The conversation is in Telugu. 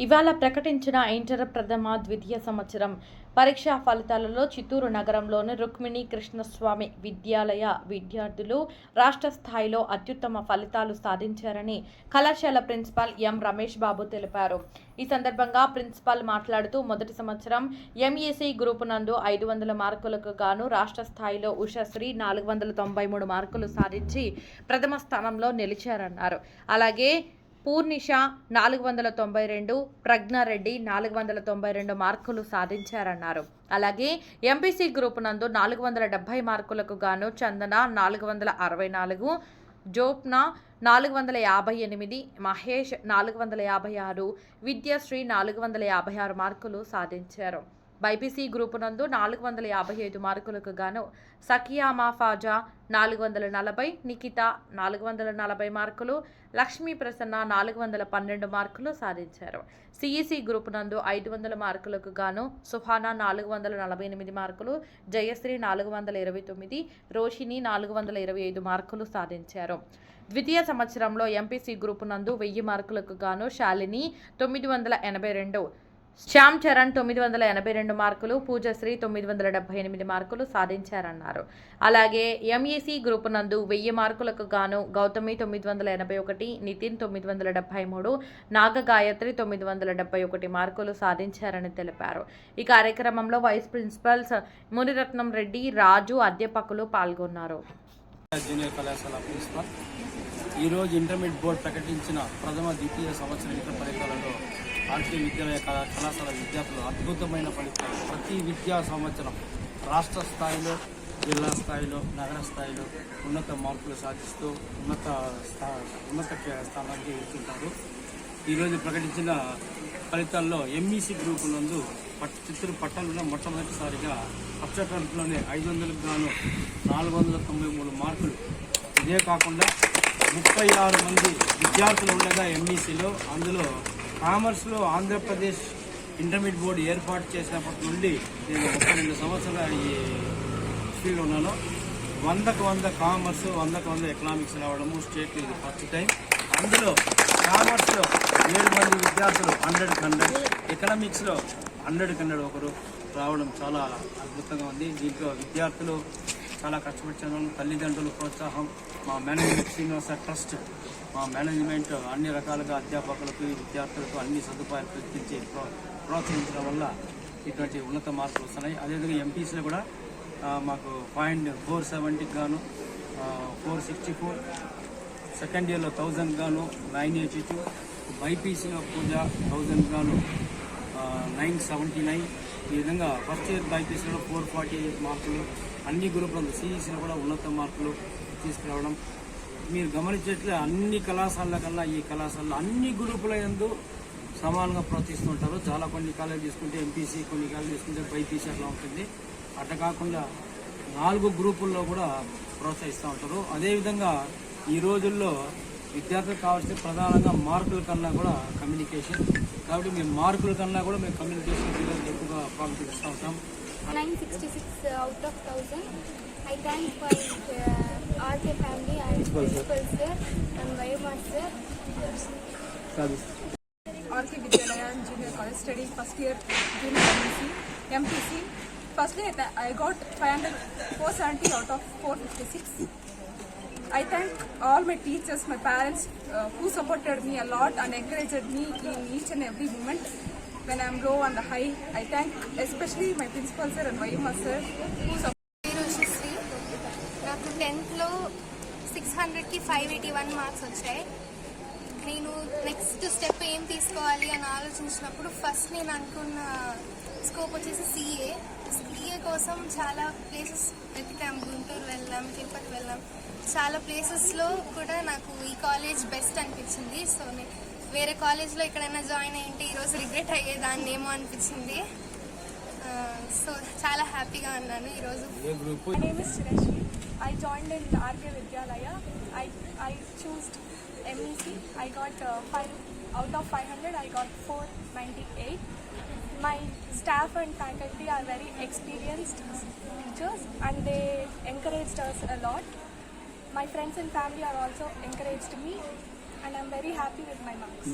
ఇవాళ ప్రకటించిన ఇంటర్ ప్రథమ ద్వితీయ సంవత్సరం పరీక్షా ఫలితాలలో చిత్తూరు నగరంలోని రుక్మిణి కృష్ణస్వామి విద్యాలయ విద్యార్థులు రాష్ట్ర స్థాయిలో అత్యుత్తమ ఫలితాలు సాధించారని కళాశాల ప్రిన్సిపాల్ ఎం రమేష్ బాబు తెలిపారు. ఈ సందర్భంగా ప్రిన్సిపాల్ మాట్లాడుతూ మొదటి సంవత్సరం ఎంఈసీ గ్రూపు నందు 500 మార్కులకు గాను రాష్ట్ర స్థాయిలో ఉషశ్రీ 493 మార్కులు సాధించి ప్రథమ స్థానంలో నిలిచారన్నారు. అలాగే పూర్ణిష 492, ప్రజ్ఞారెడ్డి 492 మార్కులు సాధించారన్నారు. అలాగే ఎంపీసీ గ్రూప్ నందు 470 మార్కులకు గాను చందన 464, జోప్న 458, మహేష్ 456, విద్యాశ్రీ 456 మార్కులు సాధించారు. బైపీసీ గ్రూపు నందు 455 మార్కులకు గాను సకియా మాఫాజా 440, నిఖిత 440 మార్కులు, లక్ష్మీ ప్రసన్న 412 మార్కులు సాధించారు. సిఈసీ గ్రూపు నందు 500 మార్కులకు గాను సుహానా 448 మార్కులు, జయశ్రీ 429, రోషిని 425 మార్కులు సాధించారు. ద్వితీయ సంవత్సరంలో ఎంపీసీ గ్రూపు నందు 1000 మార్కులకు గాను శాలిని 982, శ్యామ్ చరణ్ 982 మార్కులు, పూజశ్రీ 978 మార్కులు సాధించారన్నారు. అలాగే ఎంఈసీ గ్రూపు నందు 1000 మార్కులకు గాను గౌతమి 981, నితిన్ 973, నాగగాయత్రి 971 మార్కులు సాధించారని తెలిపారు. ఈ కార్యక్రమంలో వైస్ ప్రిన్సిపల్స్ మునిరత్నం రెడ్డి, రాజు, అధ్యాపకులు పాల్గొన్నారు. ఈరోజు ఇంటర్మీడియట్ బోర్డు ప్రకటించిన ప్రథమ ద్వితీయ సంవత్సర ఇంటర్ ఫలితాలలో ఆర్కే విద్యాలయ కళాశాల విద్యార్థులు అద్భుతమైన ఫలితాలు ప్రతి విద్యా సంవత్సరం రాష్ట్ర స్థాయిలో, జిల్లా స్థాయిలో, నగర స్థాయిలో ఉన్నత మార్కులు సాధిస్తూ ఉన్నత స్థానానికి వెళ్తుంటారు. ఈరోజు ప్రకటించిన ఫలితాల్లో ఎంఈసీ గ్రూపు నందు చిత్తూరు పట్టణంలో మొట్టమొదటిసారిగా పచ్చటంలోనే 500కు గాను 493 మార్కులు. ఇదే కాకుండా 36 మంది విద్యార్థులు ఉండగా ఎంఈసీలో, అందులో కామర్స్లో ఆంధ్రప్రదేశ్ ఇంటర్మీడియట్ బోర్డు ఏర్పాటు చేసినప్పటి నుండి నేను 32 సంవత్సరాలు ఈ ఫీల్డ్ ఉన్నాను. 100కు 100 కామర్స్, 100కు 100 ఎకనామిక్స్ రావడము స్టేట్ ఇది ఫస్ట్ టైం. అందులో కామర్స్లో 7 మంది విద్యార్థులు 100కు 100, ఎకనామిక్స్లో 100కు 100 ఒకరు రావడం చాలా అద్భుతంగా ఉంది. దీంట్లో విద్యార్థులు చాలా కష్టపడ్డాను. తల్లిదండ్రుల ప్రోత్సాహం, మా మేనేజ్మెంట్ శ్రీనివాస ట్రస్ట్, మా మేనేజ్మెంట్ అన్ని రకాలుగా అధ్యాపకులకు, విద్యార్థులకు అన్ని సదుపాయాలు కల్పించి ప్రోత్సహించడం వల్ల ఇటువంటి ఉన్నత మార్కులు వస్తున్నాయి. అదేవిధంగా ఎంపీసీలో కూడా మాకు 470కి గాను 464, సెకండ్ ఇయర్లో 1000 గాను 982, బైపీసీలో కూడా 1000 గాను 979. ఈ విధంగా ఫస్ట్ ఇయర్ బైపీసీలో 448 మార్కులు, అన్ని గ్రూపులలో సిఈసీలో కూడా ఉన్నత మార్కులు తీసుకురావడం. మీరు గమనించేట్లే అన్ని కళాశాలల కన్నా ఈ కళాశాలలో అన్ని గ్రూపుల యందు సమానంగా ప్రోత్సహిస్తుంటారు. చాలా కొన్ని కాలేజీలు తీసుకుంటే ఎంపీసీ, కొన్ని కాలేజీలు తీసుకుంటే బైపీసీ అట్లా ఉంటుంది. అట్లా కాకుండా 4 గ్రూపుల్లో కూడా ప్రోత్సహిస్తూ ఉంటారు. అదేవిధంగా ఈ రోజుల్లో విద్యార్థులకు కావాల్సిన ప్రధానంగా మార్కుల కన్నా కూడా కమ్యూనికేషన్. కాబట్టి మేము మార్కుల కన్నా కూడా మేము కమ్యూనికేషన్ ఎక్కువగా ప్రాముఖ్యత ఇస్తూ ఉంటాం. 966 out of 1000. I thank my RK family and principal sir and Vayama sir. RK Vidyalaya Junior College studying first year junior MPC. Firstly, I got 470 out of 456. I thank all my teachers, my parents who supported me a lot and encouraged me in each and every moment when I am low and high. I thank especially my principal sir and Vayama sir who supported. నాకు 10th లో 600కి 581 మార్క్స్ వచ్చాయి. నేను నెక్స్ట్ స్టెప్ ఏం తీసుకోవాలి అని ఆలోచించినప్పుడు ఫస్ట్ నేను అనుకున్న స్కోప్ వచ్చేసి సిఏ కోసం చాలా ప్లేసెస్ వెతికాం. గుంటూరు వెళ్ళాం, తిరుపతి వెళ్ళాం, చాలా ప్లేసెస్లో కూడా నాకు ఈ కాలేజ్ బెస్ట్ అనిపించింది. సో నేను వేరే కాలేజ్లో ఎక్కడైనా జాయిన్ అయ్యింటే ఈరోజు రిగ్రెట్ అయ్యేదాన్ని ఏమో అనిపించింది. సో చాలా హ్యాపీగా ఉన్నాను ఈరోజు. My name is Shirashri. I joined in RK Vidyalaya. I chose MEC. I got 5 out of 500. I got 498. My staff and faculty are very experienced teachers and they encouraged us a lot. My friends and family are also encouraged me and I'm very happy with my marks.